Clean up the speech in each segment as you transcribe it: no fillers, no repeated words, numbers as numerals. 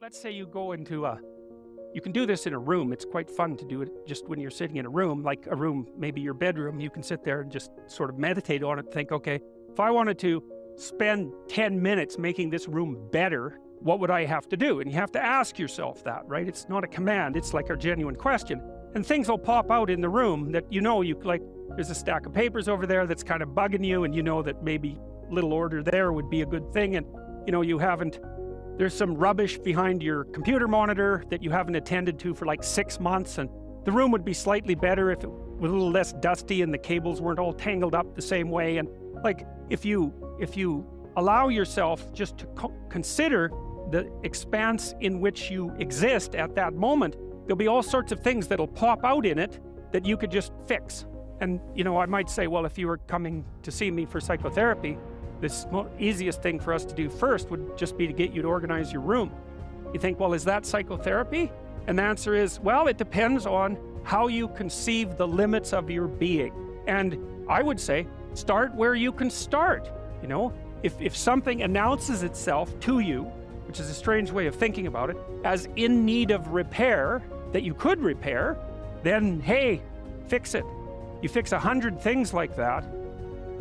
Let's say you go into you can do this in a room. It's quite fun to do it just when you're sitting in a room, like a room, maybe your bedroom. You can sit there and just sort of meditate on it, think, okay, if I wanted to spend 10 minutes making this room better, what would I have to do? And you have to ask yourself that, right? It's not a command, it's like a genuine question. And things will pop out in the room that you like, there's a stack of papers over there that's kind of bugging you, and you know that maybe little order there would be a good thing, and there's some rubbish behind your computer monitor that you haven't attended to for like 6 months, and the room would be slightly better if it was a little less dusty and the cables weren't all tangled up the same way. And like, if you allow yourself just to consider the expanse in which you exist at that moment, there'll be all sorts of things that'll pop out in it that you could just fix. And I might say, well, if you were coming to see me for psychotherapy, the easiest thing for us to do first would just be to get you to organize your room. You think, well, is that psychotherapy? And the answer is, well, it depends on how you conceive the limits of your being. And I would say, start where you can start. If something announces itself to you, which is a strange way of thinking about it, as in need of repair, that you could repair, then hey, fix it. You fix 100 things like that,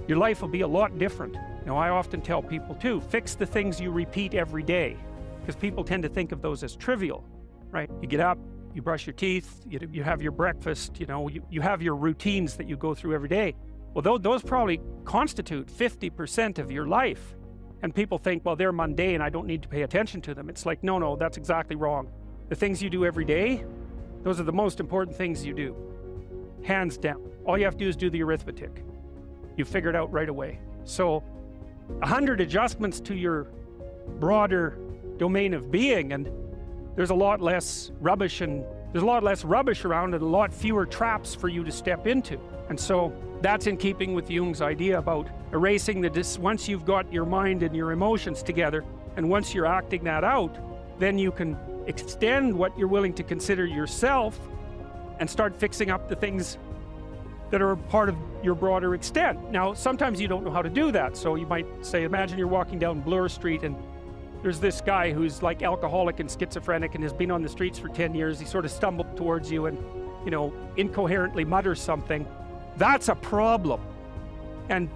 your life will be a lot different. I often tell people too, fix the things you repeat every day, because people tend to think of those as trivial, right? You get up, you brush your teeth, you have your breakfast, you have your routines that you go through every day. Well, those probably constitute 50% of your life. And people think, well, they're mundane, I don't need to pay attention to them. It's like, no, that's exactly wrong. The things you do every day, those are the most important things you do. Hands down. All you have to do is do the arithmetic. You figure it out right away. So 100 adjustments to your broader domain of being, and there's a lot less rubbish around, and a lot fewer traps for you to step into. And so that's in keeping with Jung's idea about erasing once you've got your mind and your emotions together, and once you're acting that out, then you can extend what you're willing to consider yourself and start fixing up the things that are part of your broader extent. Now, sometimes you don't know how to do that. So you might say, imagine you're walking down Bloor Street and there's this guy who's like alcoholic and schizophrenic and has been on the streets for 10 years. He sort of stumbled towards you and, incoherently mutters something. That's a problem. And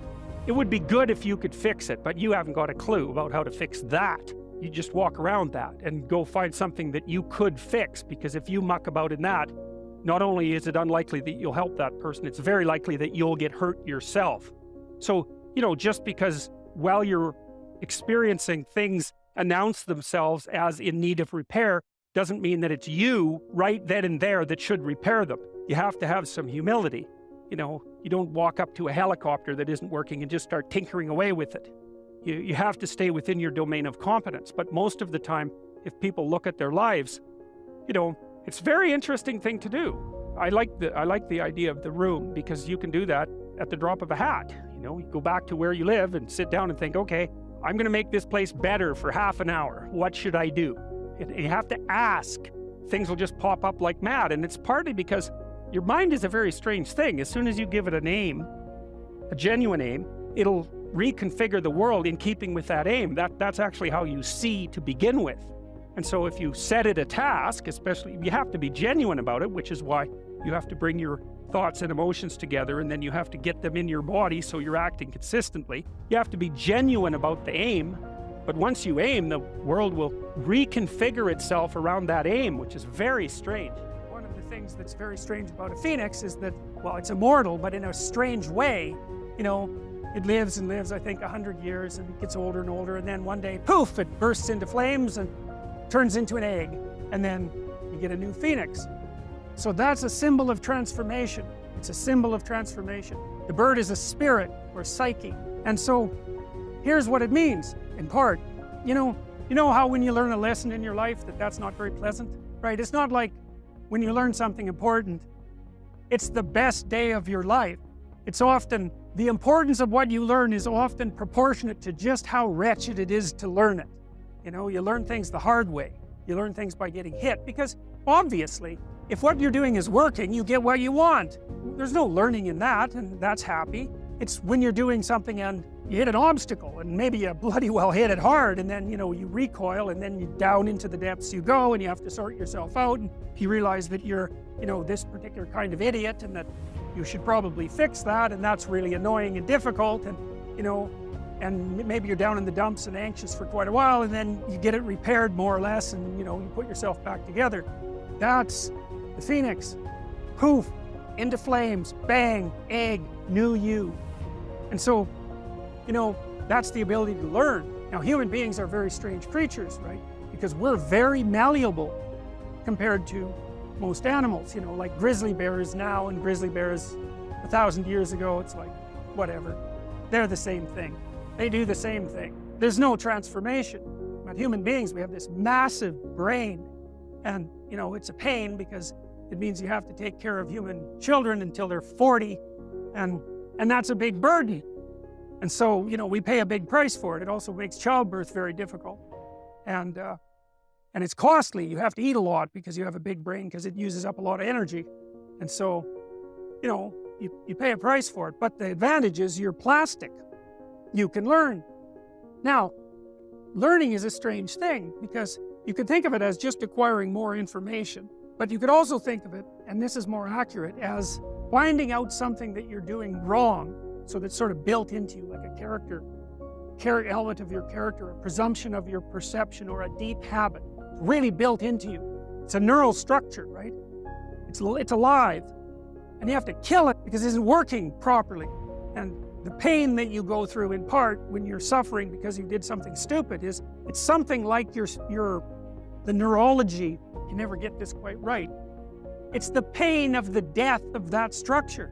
it would be good if you could fix it, but you haven't got a clue about how to fix that. You just walk around that and go find something that you could fix, because if you muck about in that, not only is it unlikely that you'll help that person, it's very likely that you'll get hurt yourself. So, just because while you're experiencing things announce themselves as in need of repair, doesn't mean that it's you right then and there that should repair them. You have to have some humility. You don't walk up to a helicopter that isn't working and just start tinkering away with it. You have to stay within your domain of competence. But most of the time, if people look at their lives, it's a very interesting thing to do. I like the idea of the room, because you can do that at the drop of a hat. You go back to where you live and sit down and think, okay, I'm going to make this place better for half an hour. What should I do? And you have to ask. Things will just pop up like mad. And it's partly because your mind is a very strange thing. As soon as you give it a name, a genuine aim, it'll reconfigure the world in keeping with that aim. That's actually how you see to begin with. And so if you set it a task, especially, you have to be genuine about it, which is why you have to bring your thoughts and emotions together, and then you have to get them in your body so you're acting consistently. You have to be genuine about the aim, but once you aim, the world will reconfigure itself around that aim, which is very strange. One of the things that's very strange about a phoenix is that, well, it's immortal, but in a strange way, it lives and lives, I think, 100 years, and it gets older and older, and then one day, poof, it bursts into flames and turns into an egg, and then you get a new phoenix. So that's a symbol of transformation. It's a symbol of transformation. The bird is a spirit or psyche. And so here's what it means, in part. You know how when you learn a lesson in your life that's not very pleasant, right? It's not like when you learn something important, it's the best day of your life. It's often, the importance of what you learn is often proportionate to just how wretched it is to learn it. You learn things the hard way. You learn things by getting hit, because obviously, if what you're doing is working, you get what you want. There's no learning in that, and that's happy. It's when you're doing something and you hit an obstacle and maybe you bloody well hit it hard, and then, you recoil, and then you down into the depths you go, and you have to sort yourself out, and you realize that you're, this particular kind of idiot, and that you should probably fix that, and that's really annoying and difficult, and, and maybe you're down in the dumps and anxious for quite a while, and then you get it repaired more or less, and, you put yourself back together. That's the phoenix. Poof, into flames, bang, egg, new you. And so, that's the ability to learn. Now, human beings are very strange creatures, right? Because we're very malleable compared to most animals, like grizzly bears now and grizzly bears 1,000 years ago. It's like, whatever. They're the same thing. They do the same thing. There's no transformation. But human beings, we have this massive brain. And, it's a pain because it means you have to take care of human children until they're 40. And that's a big burden. And so, we pay a big price for it. It also makes childbirth very difficult. And it's costly. You have to eat a lot because you have a big brain, because it uses up a lot of energy. And so, you pay a price for it. But the advantage is you're plastic. You can learn. Now, learning is a strange thing because you can think of it as just acquiring more information. But you could also think of it, and this is more accurate, as finding out something that you're doing wrong, so that's sort of built into you, like a character element of your character, a presumption of your perception, or a deep habit, really built into you. It's a neural structure, right? It's alive, and you have to kill it because it isn't working properly. And the pain that you go through, in part, when you're suffering because you did something stupid, it's something like the neurology. You never get this quite right. It's the pain of the death of that structure.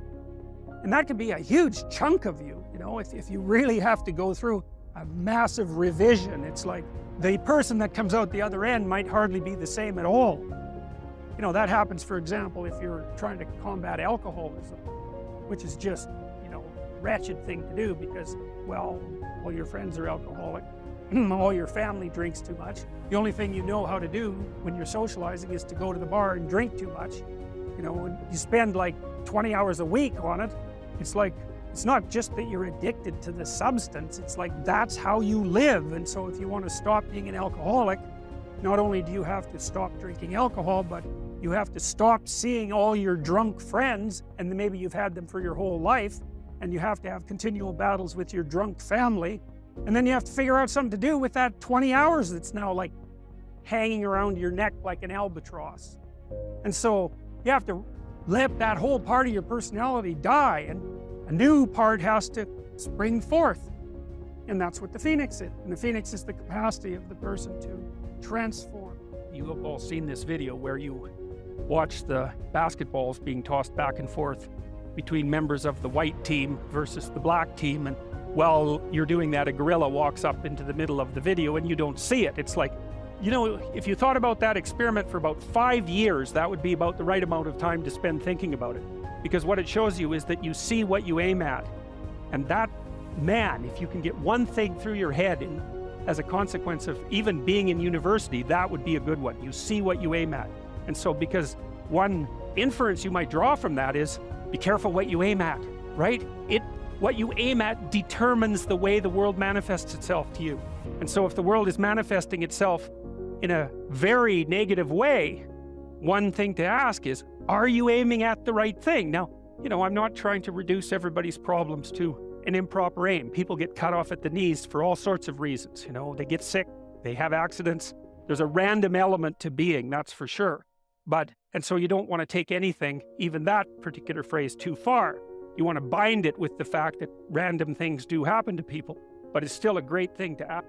And that could be a huge chunk of you, if you really have to go through a massive revision. It's like the person that comes out the other end might hardly be the same at all. That happens, for example, if you're trying to combat alcoholism, which is just, a wretched thing to do because, well, all your friends are alcoholic. All your family drinks too much. The only thing you know how to do when you're socializing is to go to the bar and drink too much. And you spend like 20 hours a week on it. It's like, it's not just that you're addicted to the substance, it's like that's how you live. And so if you want to stop being an alcoholic, not only do you have to stop drinking alcohol, but you have to stop seeing all your drunk friends, and then maybe you've had them for your whole life, and you have to have continual battles with your drunk family. And then you have to figure out something to do with that 20 hours that's now like hanging around your neck like an albatross. And so you have to let that whole part of your personality die, and a new part has to spring forth. And that's what the phoenix is. And the phoenix is the capacity of the person to transform. You have all seen this video where you watch the basketballs being tossed back and forth between members of the white team versus the black team, and while you're doing that, a gorilla walks up into the middle of the video and you don't see it. It's like, if you thought about that experiment for about 5 years, that would be about the right amount of time to spend thinking about it. Because what it shows you is that you see what you aim at. And that, man, if you can get one thing through your head as a consequence of even being in university, that would be a good one. You see what you aim at. And so, because one inference you might draw from that is, be careful what you aim at, right? What you aim at determines the way the world manifests itself to you. And so if the world is manifesting itself in a very negative way, one thing to ask is, are you aiming at the right thing? Now, I'm not trying to reduce everybody's problems to an improper aim. People get cut off at the knees for all sorts of reasons. They get sick, they have accidents. There's a random element to being, that's for sure. And so you don't want to take anything, even that particular phrase, too far. You want to bind it with the fact that random things do happen to people, but it's still a great thing to ask.